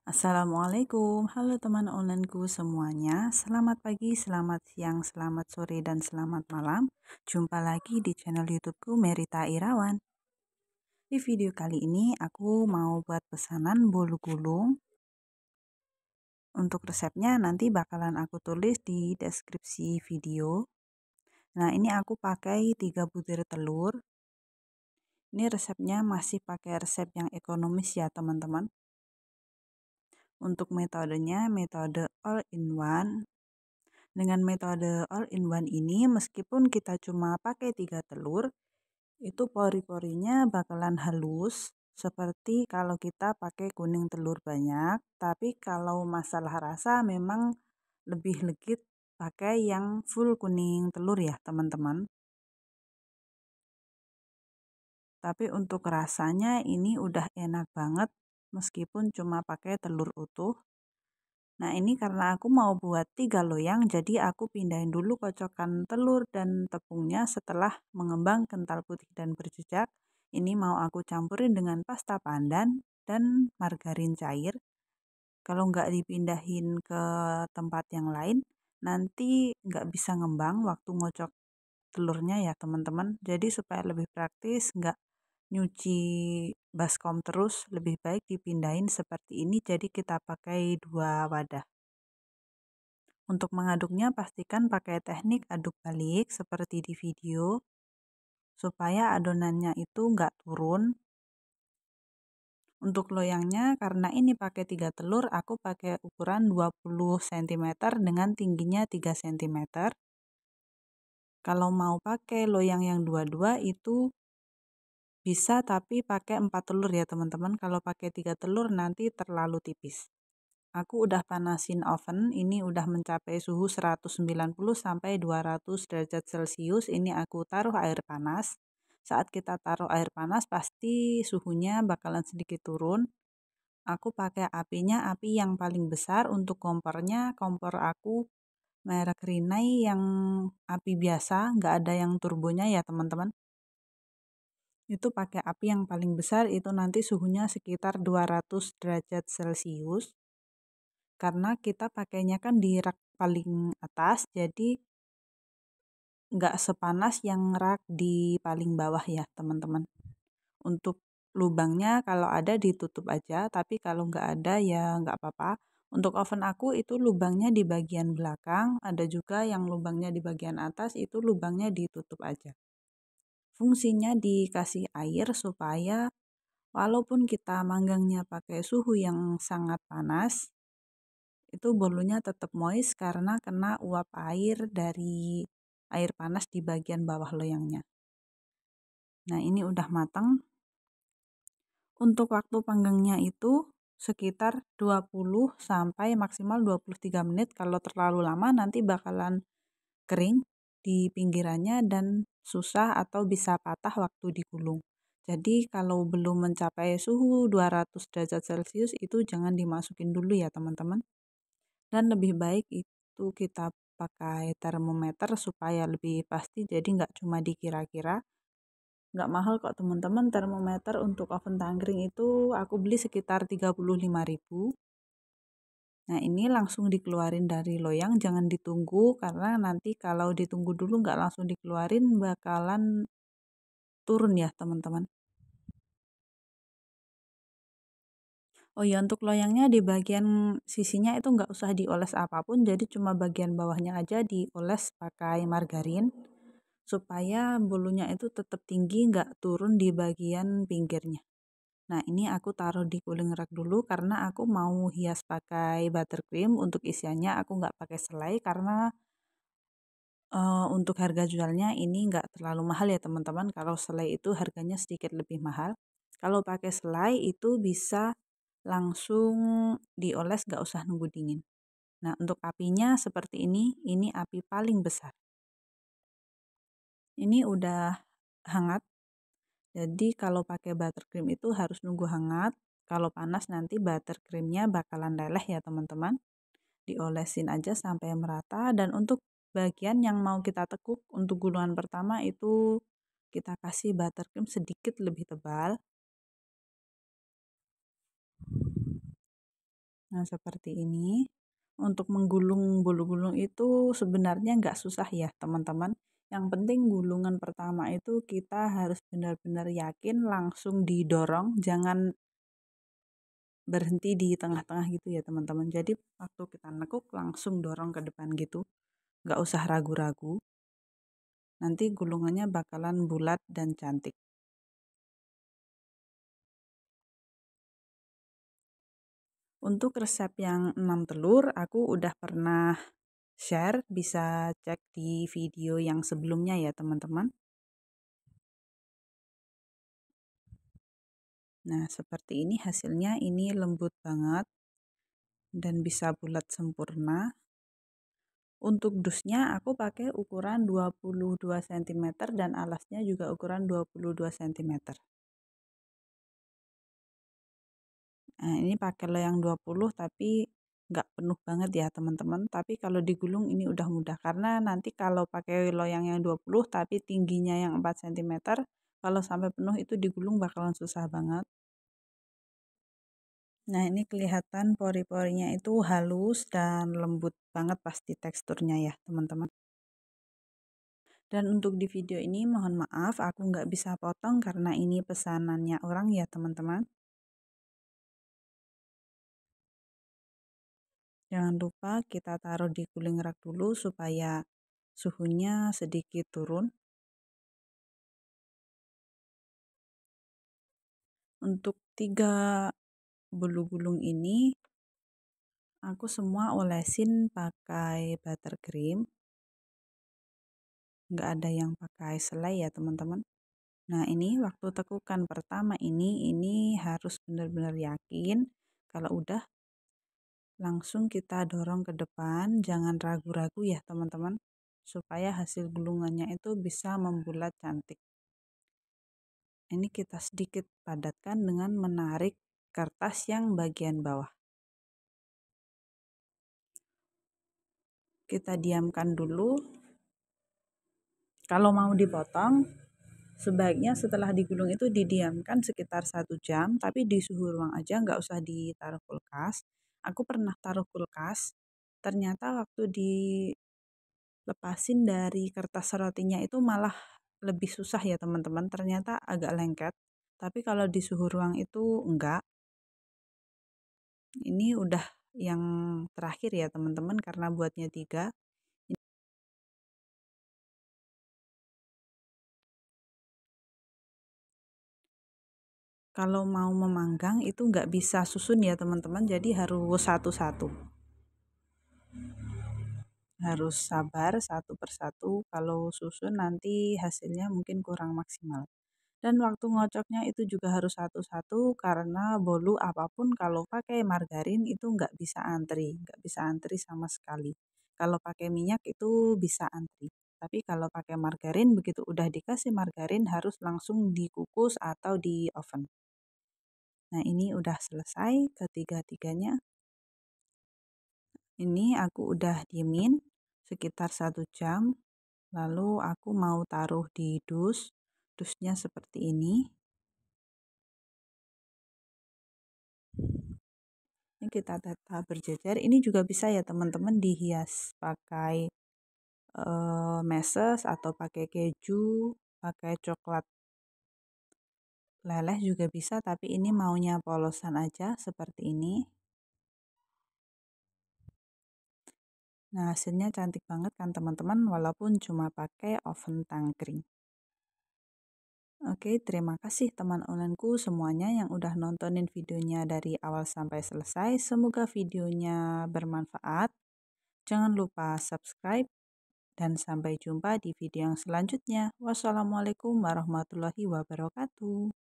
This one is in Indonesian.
Assalamualaikum, halo teman onlineku semuanya. Selamat pagi, selamat siang, selamat sore, dan selamat malam. Jumpa lagi di channel YouTubeku Merita Irawan. Di video kali ini aku mau buat pesanan bolu gulung. Untuk resepnya nanti bakalan aku tulis di deskripsi video. Nah, ini aku pakai 3 butir telur. Ini resepnya masih pakai resep yang ekonomis ya teman-teman. Untuk metodenya metode all in one. Dengan metode all in one ini, meskipun kita cuma pakai 3 telur, itu pori-porinya bakalan halus, seperti kalau kita pakai kuning telur banyak. Tapi kalau masalah rasa memang lebih legit pakai yang full kuning telur ya teman-teman. Tapi untuk rasanya ini udah enak banget, meskipun cuma pakai telur utuh. Nah, ini karena aku mau buat 3 loyang, jadi aku pindahin dulu kocokan telur dan tepungnya setelah mengembang kental putih dan berjejak. Ini mau aku campurin dengan pasta pandan dan margarin cair. Kalau nggak dipindahin ke tempat yang lain, nanti nggak bisa ngembang waktu ngocok telurnya ya teman-teman. Jadi supaya lebih praktis, nggak nyuci baskom terus, lebih baik dipindahin seperti ini, jadi kita pakai 2 wadah. Untuk mengaduknya pastikan pakai teknik aduk balik seperti di video, supaya adonannya itu nggak turun. Untuk loyangnya karena ini pakai 3 telur, aku pakai ukuran 20 cm dengan tingginya 3 cm. Kalau mau pakai loyang yang dua-dua itu bisa, tapi pakai 4 telur ya teman-teman. Kalau pakai 3 telur nanti terlalu tipis. Aku udah panasin oven, ini udah mencapai suhu 190 sampai 200 derajat Celcius. Ini aku taruh air panas. Saat kita taruh air panas pasti suhunya bakalan sedikit turun. Aku pakai apinya api yang paling besar. Untuk kompornya, kompor aku merek Rinnai yang api biasa, nggak ada yang turbonya ya teman-teman. Itu pakai api yang paling besar, itu nanti suhunya sekitar 200 derajat Celcius. Karena kita pakainya kan di rak paling atas, jadi nggak sepanas yang rak di paling bawah ya teman-teman. Untuk lubangnya kalau ada ditutup aja, tapi kalau nggak ada ya nggak apa-apa. Untuk oven aku itu lubangnya di bagian belakang, ada juga yang lubangnya di bagian atas, itu lubangnya ditutup aja. Fungsinya dikasih air supaya walaupun kita manggangnya pakai suhu yang sangat panas, itu bolunya tetap moist karena kena uap air dari air panas di bagian bawah loyangnya. Nah, ini udah matang. Untuk waktu panggangnya itu sekitar 20 sampai maksimal 23 menit. Kalau terlalu lama nanti bakalan kering di pinggirannya dan susah atau bisa patah waktu digulung. Jadi kalau belum mencapai suhu 200 derajat Celcius itu jangan dimasukin dulu ya teman-teman. Dan lebih baik itu kita pakai termometer supaya lebih pasti, jadi nggak cuma dikira-kira. Nggak mahal kok teman-teman, termometer untuk oven tangkring itu aku beli sekitar 35.000. Nah, ini langsung dikeluarin dari loyang, jangan ditunggu karena nanti kalau ditunggu dulu nggak langsung dikeluarin bakalan turun ya teman-teman. Oh ya, untuk loyangnya di bagian sisinya itu nggak usah dioles apapun, jadi cuma bagian bawahnya aja dioles pakai margarin supaya bolunya itu tetap tinggi, nggak turun di bagian pinggirnya. Nah, ini aku taruh di cooling rack dulu karena aku mau hias pakai buttercream. Untuk isiannya aku nggak pakai selai karena untuk harga jualnya ini nggak terlalu mahal ya teman-teman. Kalau selai itu harganya sedikit lebih mahal. Kalau pakai selai itu bisa langsung dioles, nggak usah nunggu dingin. Nah, untuk apinya seperti ini api paling besar. Ini udah hangat, jadi kalau pakai buttercream itu harus nunggu hangat. Kalau panas nanti buttercreamnya bakalan leleh ya teman-teman. Diolesin aja sampai merata. Dan untuk bagian yang mau kita tekuk untuk gulungan pertama itu kita kasih buttercream sedikit lebih tebal. Nah, seperti ini. Untuk menggulung bolu gulung itu sebenarnya nggak susah ya, teman-teman. Yang penting gulungan pertama itu kita harus benar-benar yakin langsung didorong, jangan berhenti di tengah-tengah gitu ya, teman-teman. Jadi waktu kita nekuk langsung dorong ke depan gitu, nggak usah ragu-ragu. Nanti gulungannya bakalan bulat dan cantik. Untuk resep yang 6 telur, aku udah pernah share, bisa cek di video yang sebelumnya ya, teman-teman. Nah, seperti ini hasilnya, ini lembut banget dan bisa bulat sempurna. Untuk dusnya aku pakai ukuran 22 cm dan alasnya juga ukuran 22 cm. Nah, ini pakai loyang 20 tapi nggak penuh banget ya, teman-teman. Tapi kalau digulung ini udah mudah, karena nanti kalau pakai loyang yang 20 tapi tingginya yang 4 cm, kalau sampai penuh itu digulung bakalan susah banget. Nah, ini kelihatan pori-porinya itu halus dan lembut banget pasti teksturnya ya, teman-teman. Dan untuk di video ini mohon maaf aku nggak bisa potong karena ini pesanannya orang ya, teman-teman. Jangan lupa kita taruh di cooling rack dulu supaya suhunya sedikit turun. Untuk 3 bolu gulung ini aku semua olesin pakai buttercream. Nggak ada yang pakai selai ya, teman-teman. Nah, ini waktu tekukan pertama ini harus benar-benar yakin. Kalau udah, langsung kita dorong ke depan, jangan ragu-ragu ya, teman-teman, supaya hasil gulungannya itu bisa membulat cantik. Ini kita sedikit padatkan dengan menarik kertas yang bagian bawah. Kita diamkan dulu. Kalau mau dipotong, sebaiknya setelah digulung itu didiamkan sekitar 1 jam, tapi di suhu ruang aja, nggak usah ditaruh kulkas. Aku pernah taruh kulkas, ternyata waktu dilepasin dari kertas rotinya itu malah lebih susah ya, teman-teman. Ternyata agak lengket, tapi kalau di suhu ruang itu enggak. Ini udah yang terakhir ya, teman-teman, karena buatnya 3. Kalau mau memanggang itu nggak bisa susun ya, teman-teman, jadi harus satu-satu. Harus sabar satu persatu, kalau susun nanti hasilnya mungkin kurang maksimal. Dan waktu ngocoknya itu juga harus satu-satu, karena bolu apapun kalau pakai margarin itu nggak bisa antri sama sekali. Kalau pakai minyak itu bisa antri. Tapi kalau pakai margarin, begitu udah dikasih margarin harus langsung dikukus atau di oven. Nah, ini udah selesai ketiga-tiganya. Ini aku udah diemin sekitar 1 jam. Lalu aku mau taruh di dusnya seperti ini. Ini kita tata berjejer. Ini juga bisa ya, teman-teman, dihias pakai meses atau pakai keju, pakai coklat leleh juga bisa, tapi ini maunya polosan aja seperti ini. Nah, hasilnya cantik banget kan, teman-teman, walaupun cuma pakai oven tangkring. Oke, terima kasih teman onlineku semuanya yang udah nontonin videonya dari awal sampai selesai. Semoga videonya bermanfaat. Jangan lupa subscribe dan sampai jumpa di video yang selanjutnya. Wassalamualaikum warahmatullahi wabarakatuh.